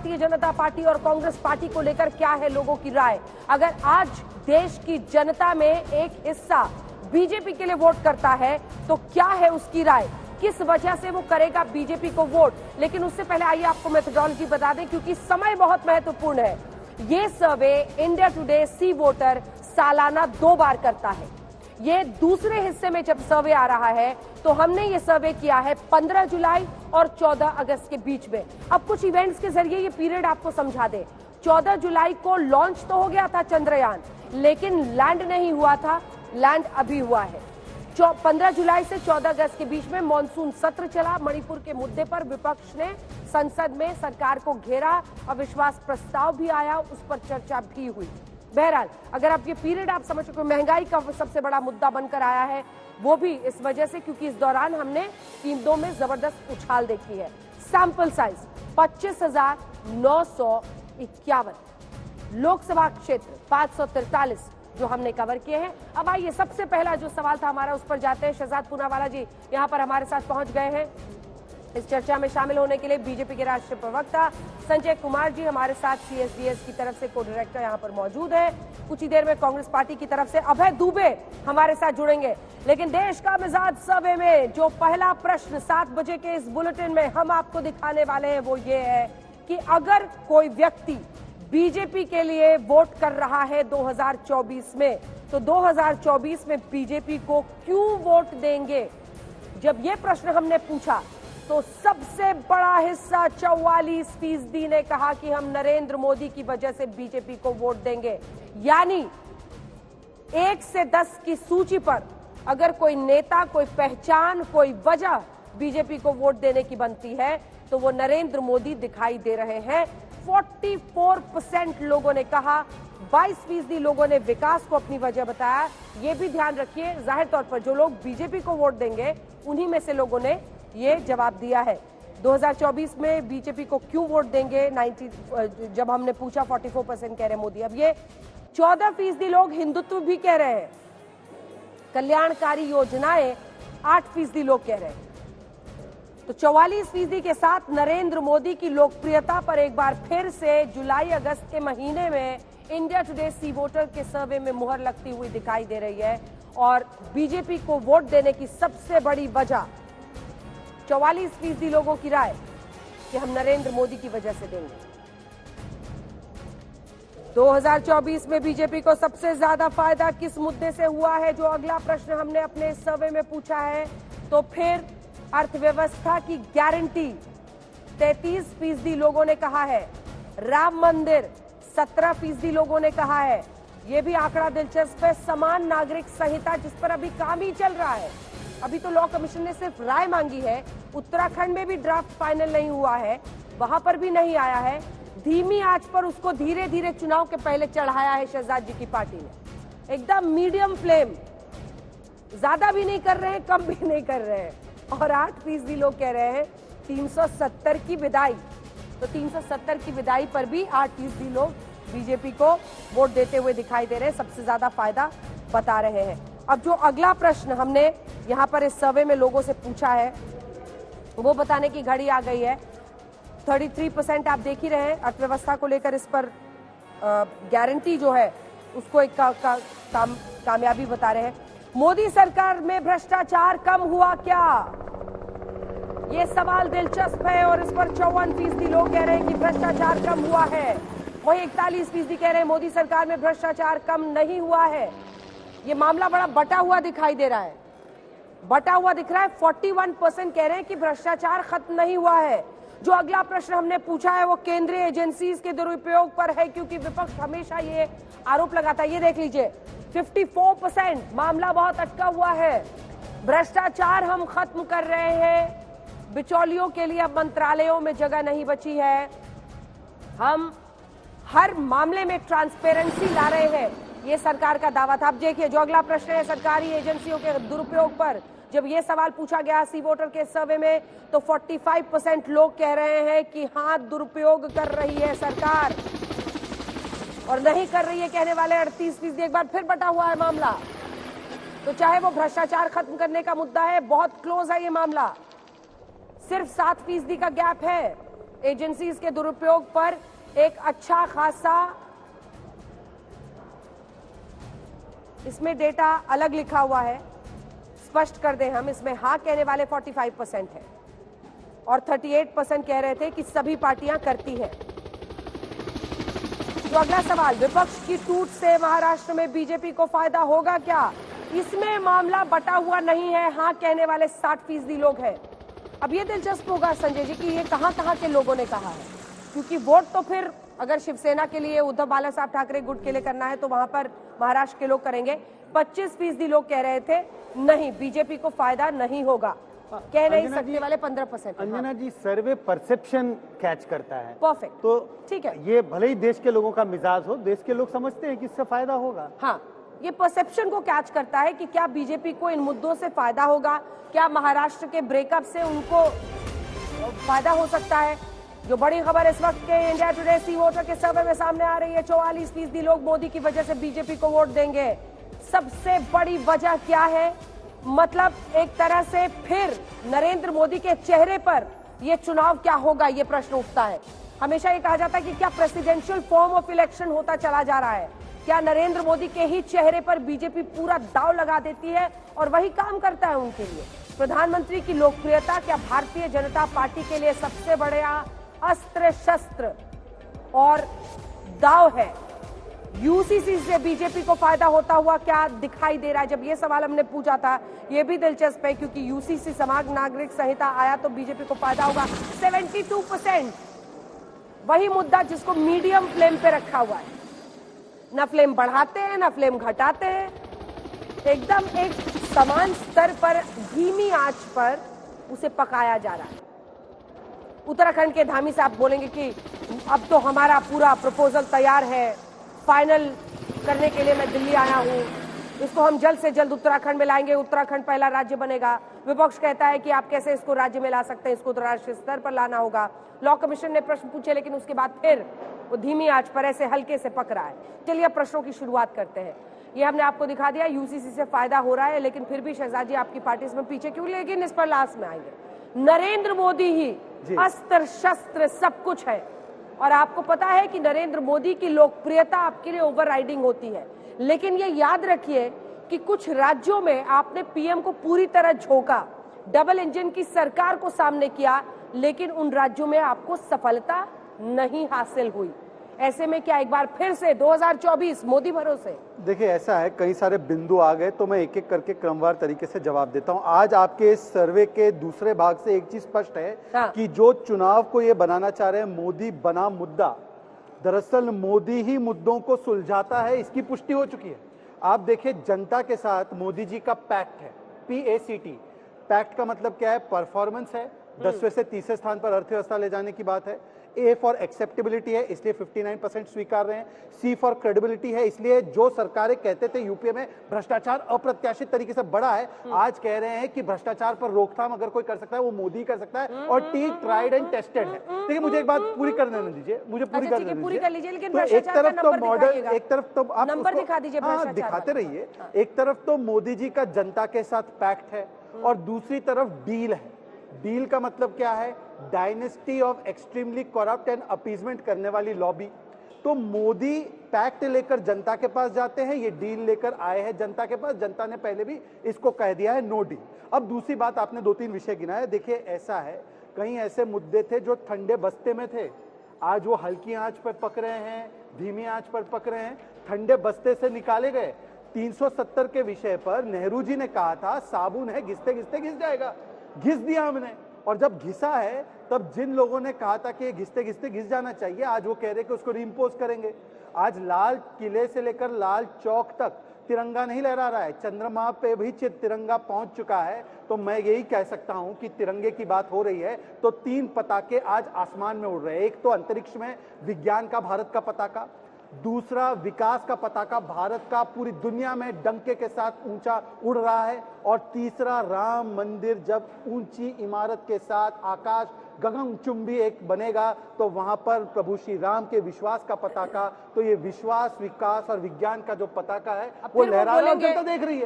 Bharatiya Janata party और Congress party को लेकर क्या है लोगों की राय। अगर आज देश की जनता में एक हिस्सा बीजेपी के लिए वोट करता है तो क्या है उसकी राय, किस वजह से वो करेगा बीजेपी को वोट। लेकिन उससे पहले आइए आपको मेथोडोलॉजी बता दें, क्योंकि समय बहुत महत्वपूर्ण है। ये सर्वे इंडिया टुडे सी वोटर सालाना 2 बार करता है। ये दूसरे हिस्से में जब सर्वे आ रहा है तो हमने ये सर्वे किया है 15 जुलाई और 14 अगस्त के बीच में। अब कुछ इवेंट्स के जरिए ये पीरियड आपको समझा दे। 14 जुलाई को लॉन्च तो हो गया था चंद्रयान, लेकिन लैंड नहीं हुआ था। लैंड अभी हुआ है। 15 जुलाई से 14 अगस्त के बीच में मॉनसून सत्र चला। मणिपुर के मुद्दे पर विपक्ष ने संसद में सरकार को घेरा, अविश्वास प्रस्ताव भी आया, उस पर चर्चा भी हुई। बहरहाल अगर आप ये पीरियड आप समझ चुके, महंगाई का सबसे बड़ा मुद्दा बनकर आया है, वो भी इस वजह से क्योंकि इस दौरान हमने कीमतों में जबरदस्त उछाल देखी है। सैंपल साइज 25,951, लोकसभा क्षेत्र 543 जो हमने कवर किए हैं। अब आइए सबसे पहला जो सवाल था हमारा उस पर जाते हैं। शहजाद पूनावाला जी यहाँ पर हमारे साथ पहुंच गए हैं। इस चर्चा में शामिल होने के लिए बीजेपी के राष्ट्रीय प्रवक्ता संजय कुमार जी हमारे साथ सीएसडीएस की तरफ से को डायरेक्टर यहाँ पर मौजूद है। कुछ ही देर में कांग्रेस पार्टी की तरफ से अभय दुबे हमारे साथ जुड़ेंगे। लेकिन देश का मिजाज सर्वे में जो पहला प्रश्न 7 बजे के इस बुलेटिन में हम आपको दिखाने वाले हैं वो ये है कि अगर कोई व्यक्ति बीजेपी के लिए वोट कर रहा है 2024 में, तो 2024 में बीजेपी को क्यों वोट देंगे। जब ये प्रश्न हमने पूछा तो सबसे बड़ा हिस्सा 44% ने कहा कि हम नरेंद्र मोदी की वजह से बीजेपी को वोट देंगे। यानी 1 से 10 की सूची पर अगर कोई नेता, कोई पहचान, कोई वजह बीजेपी को वोट देने की बनती है तो वो नरेंद्र मोदी दिखाई दे रहे हैं। 44% लोगों ने कहा, 22% लोगों ने विकास को अपनी वजह बताया। ये भी ध्यान रखिए, जाहिर तौर पर जो लोग बीजेपी को वोट देंगे उन्हीं में से लोगों ने ये जवाब दिया है। 2024 में बीजेपी को क्यों वोट देंगे 90, जब हमने पूछा 44% कह रहे मोदी। अब ये 14% लोग हिंदुत्व भी कह रहे हैं। कल्याणकारी योजनाएं 8% लोग कह रहे हैं। तो 44% के साथ नरेंद्र मोदी की लोकप्रियता पर एक बार फिर से जुलाई अगस्त के महीने में इंडिया टुडे सी वोटर के सर्वे में मुहर लगती हुई दिखाई दे रही है। और बीजेपी को वोट देने की सबसे बड़ी वजह 44% लोगों की राय कि हम नरेंद्र मोदी की वजह से देंगे। 2024 में बीजेपी को सबसे ज्यादा फायदा किस मुद्दे से हुआ है, जो अगला प्रश्न हमने अपने इस सर्वे में पूछा है। तो फिर अर्थव्यवस्था की गारंटी 33% लोगों ने कहा है। राम मंदिर 17% लोगों ने कहा है। यह भी आंकड़ा दिलचस्प है। समान नागरिक संहिता जिस पर अभी काम ही चल रहा है, अभी तो लॉ कमीशन ने सिर्फ राय मांगी है। उत्तराखंड में भी ड्राफ्ट फाइनल नहीं हुआ है, वहां पर भी नहीं आया है। धीमी आंच पर उसको धीरे धीरे चुनाव के पहले चढ़ाया है शहजाद जी की पार्टी ने। एकदम मीडियम फ्लेम, ज्यादा भी नहीं कर रहे हैं, कम भी नहीं कर रहे हैं। और 8% लोग कह रहे हैं 370 की विदाई। तो 370 की विदाई पर भी 8% लोग बीजेपी को वोट देते हुए दिखाई दे रहे हैं, सबसे ज्यादा फायदा बता रहे हैं। अब जो अगला प्रश्न हमने यहाँ पर इस सर्वे में लोगों से पूछा है वो बताने की घड़ी आ गई है। 33% आप देख ही रहे हैं अर्थव्यवस्था को लेकर, इस पर गारंटी जो है उसको एक कामयाबी बता रहे हैं। मोदी सरकार में भ्रष्टाचार कम हुआ क्या, ये सवाल दिलचस्प है। और इस पर 54% लोग कह रहे हैं कि भ्रष्टाचार कम हुआ है। वही 41% कह रहे हैं मोदी सरकार में भ्रष्टाचार कम नहीं हुआ है। ये मामला बड़ा बटा हुआ दिखाई दे रहा है, बटा हुआ दिख रहा है। 41% कह रहे हैं कि भ्रष्टाचार खत्म नहीं हुआ है। जो अगला प्रश्न हमने पूछा है वो केंद्रीय एजेंसीज के दुरुपयोग पर है, क्योंकि विपक्ष हमेशा ये आरोप लगाता है। ये देख लीजिए 54% मामला बहुत अटका हुआ है। भ्रष्टाचार हम खत्म कर रहे हैं, बिचौलियों के लिए अब मंत्रालयों में जगह नहीं बची है, हम हर मामले में ट्रांसपेरेंसी ला रहे हैं, ये सरकार का दावा था। अब देखिए जो अगला प्रश्न है सरकारी एजेंसियों के दुरुपयोग पर। जब ये सवाल पूछा गया सी वोटर के सर्वे में तो 45% लोग कह रहे हैं कि हाँ दुरुपयोग कर रही है सरकार, और नहीं कर रही है कहने वाले 38%। एक बार फिर बटा हुआ है मामला। तो चाहे वो भ्रष्टाचार खत्म करने का मुद्दा है, बहुत क्लोज है ये मामला, सिर्फ 7% का गैप है एजेंसीज के दुरुपयोग पर एक अच्छा खासा इसमें डेटा अलग लिखा हुआ है। स्पष्ट कर दें हम, इसमें हाँ कहने वाले 45% है और 38% कह रहे थे कि सभी पार्टियां करती हैं। तो अगला सवाल, विपक्ष की टूट से महाराष्ट्र में बीजेपी को फायदा होगा क्या? इसमें मामला बटा हुआ नहीं है। हाँ कहने वाले 60% लोग हैं। अब ये दिलचस्प होगा संजय जी कि ये कहां के लोगों ने कहा है, क्योंकि वोट तो फिर अगर शिवसेना के लिए, उद्धव बाला साहब ठाकरे गुट के लिए करना है तो वहां पर महाराष्ट्र के लोग करेंगे। 25% लोग कह रहे थे नहीं, बीजेपी को फायदा नहीं होगा। कह नहीं सकते वाले 15%। अंजना जी, सर्वे परसेप्शन कैच करता है। परफेक्ट, तो ठीक है, ये भले ही देश के लोगों का मिजाज हो, देश के लोग समझते हैं कि इससे फायदा होगा। हाँ, ये परसेप्शन को कैच करता है कि क्या बीजेपी को इन मुद्दों से फायदा होगा, क्या महाराष्ट्र के ब्रेकअप से उनको फायदा हो सकता है। जो बड़ी खबर इस वक्त के इंडिया टुडे सी वोटर के सर्वे में सामने आ रही है, 44% लोग मोदी की वजह से बीजेपी को वोट देंगे। सबसे बड़ी वजह क्या है? मतलब एक तरह से फिर नरेंद्र मोदी के चेहरे पर यह चुनाव क्या होगा, यह प्रश्न उठता है। हमेशा ये कहा जाता है कि क्या प्रेसिडेंशियल फॉर्म ऑफ इलेक्शन होता चला जा रहा है, क्या नरेंद्र मोदी के ही चेहरे पर बीजेपी पूरा दांव लगा देती है और वही काम करता है उनके लिए। प्रधानमंत्री की लोकप्रियता क्या भारतीय जनता पार्टी के लिए सबसे बड़ा अस्त्र शस्त्र और दांव है? यूसीसी से बीजेपी को फायदा होता हुआ क्या दिखाई दे रहा है? जब ये सवाल हमने पूछा था, ये भी दिलचस्प है क्योंकि यूसीसी समाज नागरिक संहिता आया तो बीजेपी को फायदा होगा। 72%, वही मुद्दा जिसको मीडियम फ्लेम पे रखा हुआ है। न फ्लेम बढ़ाते हैं न फ्लेम घटाते हैं, एकदम एक समान स्तर पर धीमी आंच पर उसे पकाया जा रहा है। उत्तराखंड के धामी साहब बोलेंगे कि अब तो हमारा पूरा प्रपोजल तैयार है, फाइनल करने के लिए मैं दिल्ली आया हूं, इसको हम जल्द से जल्द उत्तराखंड में लाएंगे, उत्तराखंड पहला राज्य बनेगा। विपक्ष कहता है कि आप कैसे इसको राज्य में ला सकते हैं, इसको राष्ट्रीय स्तर पर लाना होगा। लॉ कमीशन ने प्रश्न पूछे लेकिन उसके बाद फिर वो धीमी आंच पर ऐसे हल्के से पक रहा है। चलिए प्रश्नों की शुरुआत करते हैं। ये हमने आपको दिखा दिया, यूसीसी से फायदा हो रहा है, लेकिन फिर भी शहजाद जी आपकी पार्टी इसमें पीछे क्यों? लेकिन इस पर लास्ट में आएंगे। नरेंद्र मोदी ही अस्त्र शस्त्र सब कुछ है और आपको पता है कि नरेंद्र मोदी की लोकप्रियता आपके लिए ओवरराइडिंग होती है। लेकिन ये याद रखिए कि कुछ राज्यों में आपने पीएम को पूरी तरह झोंका, डबल इंजन की सरकार को सामने किया, लेकिन उन राज्यों में आपको सफलता नहीं हासिल हुई। ऐसे में क्या एक बार फिर से 2024 मोदी भरोसे? देखिए, ऐसा है, कई सारे बिंदु आ गए तो मैं एक एक करके क्रमवार तरीके से जवाब देता हूं। आज आपके इस सर्वे के दूसरे भाग से एक चीज स्पष्ट है कि जो चुनाव को ये बनाना चाह रहे हैं मोदी बना मुद्दा, दरअसल मोदी ही मुद्दों को सुलझाता है, इसकी पुष्टि हो चुकी है। आप देखिए, जनता के साथ मोदी जी का पैक्ट है, PACT। पैक्ट का मतलब क्या है? परफॉर्मेंस है, 10वें से 30वें स्थान पर अर्थव्यवस्था ले जाने की बात है। A फॉर एक्सेप्टेबिलिटी है, इसलिए 59% स्वीकार रहे हैं। C फॉर क्रेडिबिलिटी है, इसलिए जो सरकारें कहते थे यूपीए में भ्रष्टाचार अप्रत्याशित तरीके से बढ़ा है, आज कह रहे हैं कि भ्रष्टाचार पर रोकथाम अगर कोई कर सकता है वो मोदी कर सकता है, और T ट्राइड एंड टेस्टेड है। देखिए, मुझे एक बात पूरी करने दीजिए, मुझे पूरी करने दीजिए। तो एक तरफ तो मॉडल, एक तरफ तो आप नंबर दिखा दीजिए, दिखाते रहिए। एक तरफ तो मोदी जी का जनता के साथ पैक्ट है और दूसरी तरफ डील है। डील का मतलब क्या है? Dynasty of extremely corrupt and appeasement करने वाली लॉबी। तो मोदी पैक्ट लेकर जनता के पास जाते हैं, ये डील लेकर आए हैं जनता के पास। जनता ने पहले भी इसको कह दिया है नो डील। अब दूसरी बात, आपने 2-3 विषय गिनाए। देखिए, ऐसा है, कई ऐसे मुद्दे थे जो ठंडे बस्ते में थे, आज वो हल्की आंच पर पक रहे हैं, धीमी आंच पर पक रहे हैं, ठंडे बस्ते से निकाले गए। 370 के विषय पर नेहरू जी ने कहा था साबुन है, घिसते घिसते घिस जाएगा, घिस दिया हमने। और जब घिसा है तब जिन लोगों ने कहा था कि घिसते घिसते घिस जाना चाहिए, आज वो कह रहे कि उसको रीइंपोज करेंगे। आज लाल किले से लेकर लाल चौक तक तिरंगा नहीं लहरा रहा है, चंद्रमा पे भी तिरंगा पहुंच चुका है। तो मैं यही कह सकता हूं कि तिरंगे की बात हो रही है तो 3 पताके आज आसमान में उड़ रहे हैं। एक तो अंतरिक्ष में विज्ञान का भारत का पताका, दूसरा विकास का पताका भारत का पूरी दुनिया में डंके के साथ ऊंचा उड़ रहा है, और तीसरा राम मंदिर जब ऊंची इमारत के साथ आकाश गगनचुंबी एक बनेगा तो वहां पर प्रभु श्री राम के विश्वास का पताका, तो ये विश्वास, विकास और विज्ञान का जो पताका है वो लहरा रहा है, जनता देख रही है।